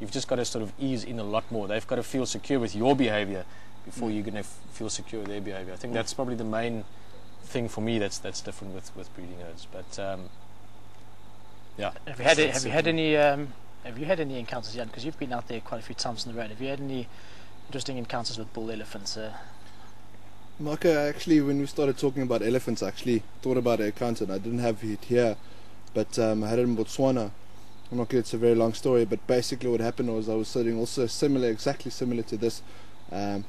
you've just got to sort of ease in a lot more. They've got to feel secure with your behavior before you're going to feel secure with their behavior. I think that's probably the main thing for me that's different with breeding herds. But yeah. Have you had any encounters, Jan? Because you've been out there quite a few times on the road. Have you had any interesting encounters with bull elephants? Marco, actually, when we started talking about elephants, I actually thought about an encounter. I didn't have it here, but I had it in Botswana. I'm not going to, it's a very long story, but basically what happened was I was sitting also exactly similar to this,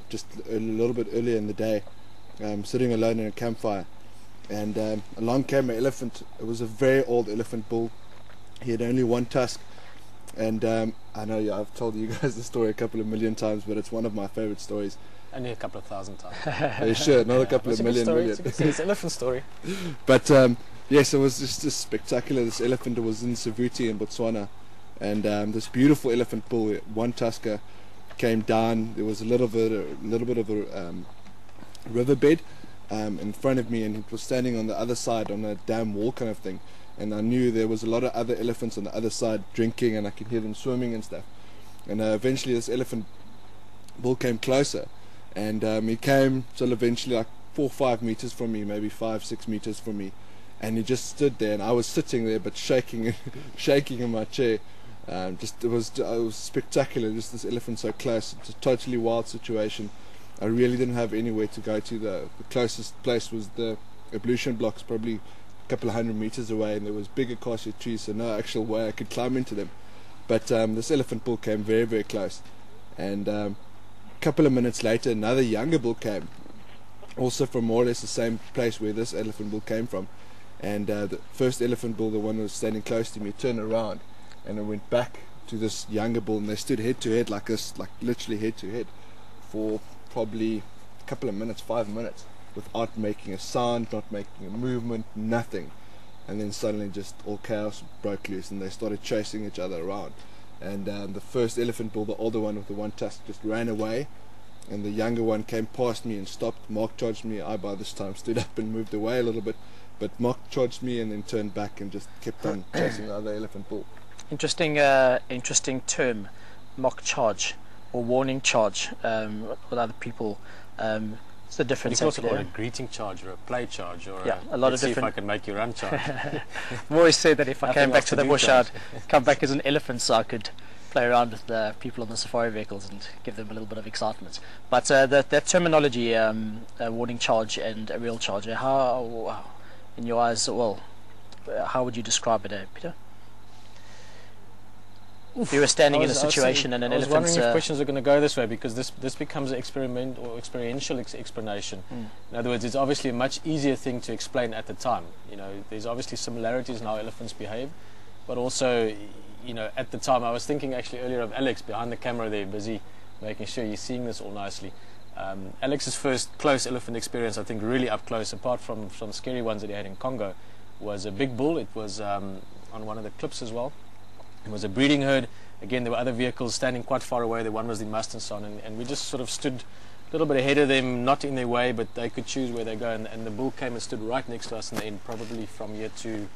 just a little bit earlier in the day, sitting alone in a campfire, and along came an elephant. It was a very old elephant bull. He had only one tusk, and I know I've told you guys the story a couple of million times, but it's one of my favorite stories. Only a couple of thousand times. Yeah, sure, not a couple of million. It's an elephant story. But yes, it was just spectacular. This elephant was in Savuti in Botswana, and this beautiful elephant bull, one tusker, came down. There was a little bit of a riverbed in front of me, and it was standing on the other side on a dam wall kind of thing. And I knew there was a lot of other elephants on the other side drinking, and I could hear them swimming and stuff. And eventually, this elephant bull came closer. And he came till eventually like 4 or 5 meters from me, maybe 5, 6 meters from me, and he just stood there, and I was sitting there but shaking in my chair. It was spectacular, just this elephant so close. It's a totally wild situation. I really didn't have anywhere to go to. The closest place was the ablution blocks, probably a couple of 100 meters away, and there was big acacia trees, so no actual way I could climb into them. But this elephant bull came very, very close, and couple of minutes later another younger bull came, also from more or less the same place where this elephant bull came from, and the first elephant bull, the one who was standing close to me, turned around and it went back to this younger bull, and they stood head to head like this, like literally head to head, for probably a couple of minutes, 5 minutes, without making a sound, not making a movement, nothing. And then suddenly just all chaos broke loose, and they started chasing each other around. And the first elephant bull, the older one with the one tusk, just ran away, and the younger one came past me and stopped. Mark charged me. I by this time stood up and moved away a little bit, but Mark charged me and then turned back and just kept on chasing the other elephant bull. Interesting term, mock charge or warning charge with other people. It's the difference. You can also call it a greeting charge or a play charge, or a lot of different. See if I can make you run charge. I've always said that if I came back to the bush, I'd come back as an elephant, so I could play around with the people on the safari vehicles and give them a little bit of excitement. But that terminology, warning charge and a real charge, how, in your eyes, well, how would you describe it, Peter? If you were standing in a situation and an elephant. I was wondering if questions are going to go this way, because this becomes an experiential explanation. In other words, it's obviously a much easier thing to explain at the time. You know, there's obviously similarities in how elephants behave, but also, you know, at the time, I was thinking actually earlier of Alex behind the camera there, busy making sure you're seeing this all nicely. Alex's first close elephant experience, I think really up close, apart from some scary ones that he had in Congo, was a big bull. It was on one of the cliffs as well. It was a breeding herd. Again, there were other vehicles standing quite far away. The one was in must and so on, and we just sort of stood a little bit ahead of them, not in their way, but they could choose where they go. And the bull came and stood right next to us in the end, probably from here to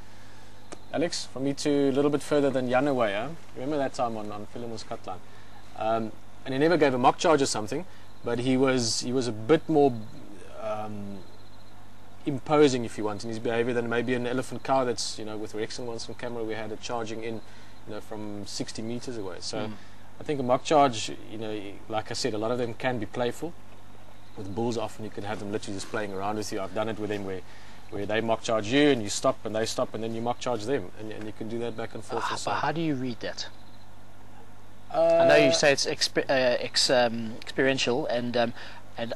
Alex, from me to a little bit further than Jan away. Huh? Remember that time on Philemon's Cutline? And he never gave a mock charge or something, but he was a bit more imposing, if you want, in his behavior than maybe an elephant cow that's, you know, with Rexon once on camera, we had it charging in, you know, from 60 meters away. So I think a mock charge, you know, like I said, a lot of them can be playful. With bulls, often you can have them literally just playing around with you. I've done it with them where they mock charge you and you stop and they stop and then you mock charge them, and you can do that back and forth. But how do you read that? I know you say it's experiential, and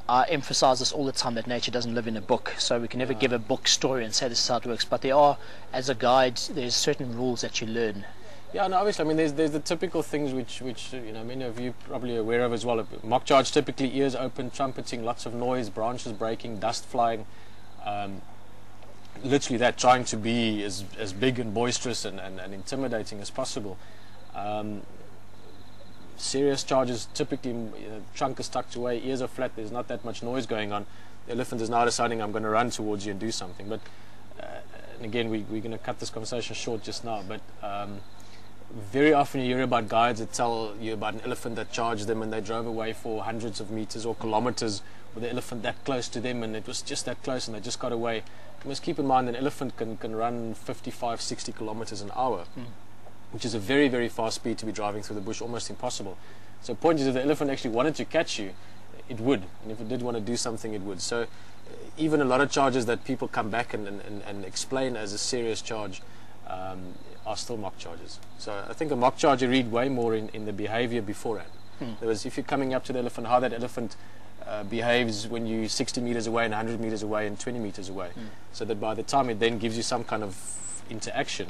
I emphasize this all the time, that nature doesn't live in a book, so we can never give a book story and say this is how it works, but there are, as a guide, there's certain rules that you learn. Yeah, no, obviously, I mean, there's the typical things which you know, many of you probably are aware of as well. Mock charge, typically ears open, trumpeting, lots of noise, branches breaking, dust flying, literally that, trying to be as big and boisterous and intimidating as possible. Serious charges, typically, you know, trunk is tucked away, ears are flat, there's not that much noise going on. The elephant is now deciding, I'm going to run towards you and do something. But and again, we're going to cut this conversation short just now, but very often you hear about guides that tell you about an elephant that charged them and they drove away for hundreds of meters or kilometers with the elephant that close to them, and it was just that close and they just got away. You must keep in mind an elephant can run 55, 60 kilometers an hour, which is a very, very fast speed to be driving through the bush, almost impossible. So the point is, if the elephant actually wanted to catch you, it would, and if it did want to do something, it would. So even a lot of charges that people come back and explain as a serious charge are still mock charges. So I think a mock charge you read way more in the behavior beforehand. In other words, if you're coming up to the elephant, how that elephant behaves when you're 60 meters away and 100 meters away and 20 meters away, so that by the time it then gives you some kind of interaction,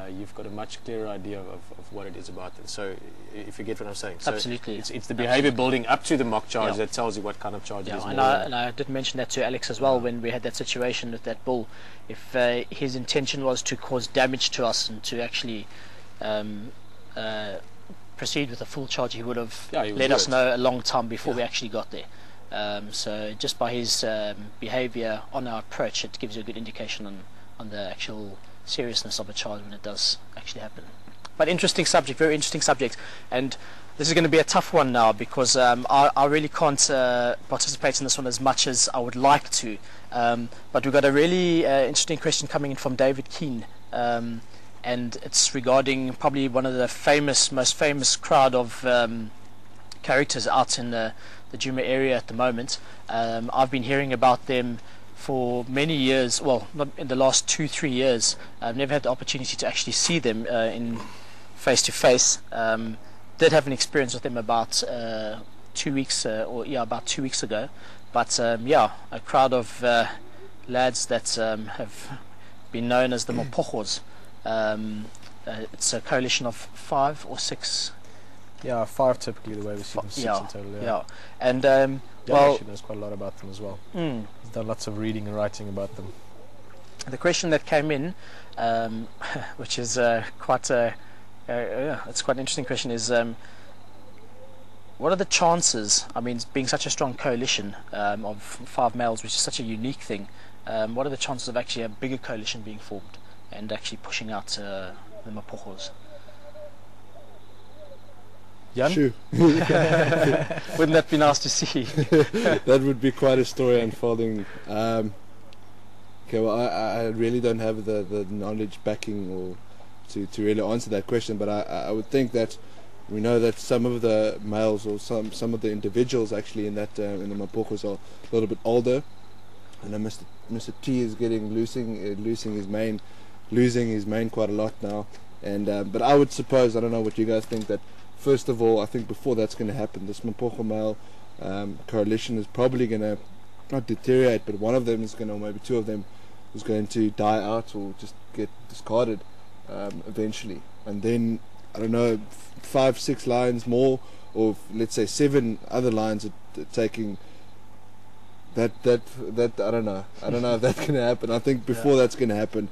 you've got a much clearer idea of what it is about them. So if you get what I'm saying. So Absolutely. It's the behavior building up to the mock charge that tells you what kind of charge it is. And I did mention that to Alex as well when we had that situation with that bull. If his intention was to cause damage to us and to actually proceed with a full charge, he would have let us know a long time before we actually got there. So just by his behavior on our approach, it gives you a good indication on the actual seriousness of a charge when it does actually happen. But interesting subject, very interesting subject, and this is going to be a tough one now because I really can't participate in this one as much as I would like to, but we've got a really interesting question coming in from David Keane, and it's regarding probably one of the most famous crowd of characters out in the Djuma area at the moment. I've been hearing about them for many years, well, not in the last 2-3 years. I've never had the opportunity to actually see them in face to face. Did have an experience with them about 2 weeks about 2 weeks ago, but a crowd of lads that have been known as the Mapojos. It's a coalition of 5 or 6. Yeah, 5 typically, the way we see them, 6 in total. And Dan actually knows quite a lot about them as well. He's done lots of reading and writing about them. The question that came in, which is it's quite an interesting question, is what are the chances, I mean, being such a strong coalition of 5 males, which is such a unique thing, what are the chances of actually a bigger coalition being formed and actually pushing out the Mapojos? Jan? Sure. Wouldn't that be nice to see? That would be quite a story unfolding. Okay, well, I really don't have the knowledge backing or to really answer that question, but I would think that we know that some of the males or some of the individuals actually in that in the Mapojos are a little bit older, and Mr. T is losing his mane quite a lot now, and but I would suppose, I don't know what you guys think, that first of all, I think before that's going to happen, this Mapocho male coalition is probably going to not deteriorate, but one of them is going to, maybe 2 of them, is going to die out or just get discarded eventually. And then, I don't know, 5, 6 lions more, or let's say 7 other lions are taking that I don't know if that's going to happen. I think before that's going to happen,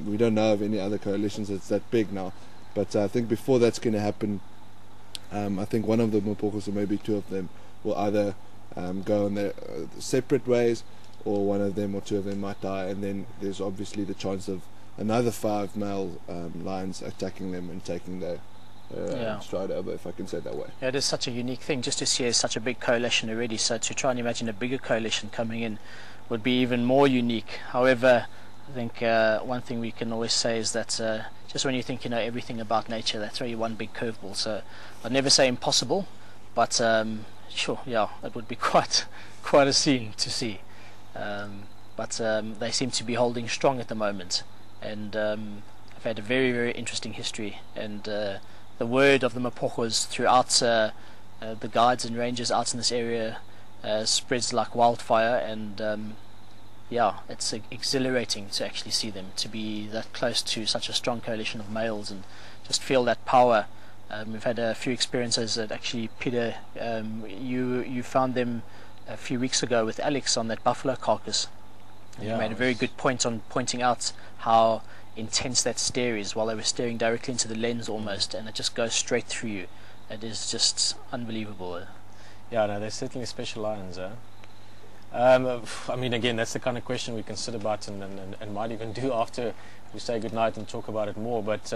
we don't know of any other coalitions that's that big now, but I think before that's going to happen, I think one of the Mapojos, or maybe 2 of them, will either go on their separate ways, or one of them or 2 of them might die, and then there's obviously the chance of another 5 male lions attacking them and taking their stride over, if I can say it that way. Yeah, it is such a unique thing just to see such a big coalition already, so to try and imagine a bigger coalition coming in would be even more unique. However, I think one thing we can always say is that just when you think you know everything about nature, they throw you one big curveball. So I'd never say impossible, but sure, yeah, it would be quite a scene to see. But they seem to be holding strong at the moment, and I've had a very, very interesting history, and the word of the Mapojos throughout the guides and rangers out in this area spreads like wildfire, and yeah, it's exhilarating to actually see them, to be that close to such a strong coalition of males and just feel that power. We've had a few experiences that actually, Peter, you found them a few weeks ago with Alex on that buffalo carcass. You made a very good point on pointing out how intense that stare is, while they were staring directly into the lens almost, and it just goes straight through you. It is just unbelievable. Yeah, no, they're certainly special lions. I mean, again, that's the kind of question we can sit about and might even do after we say goodnight and talk about it more. But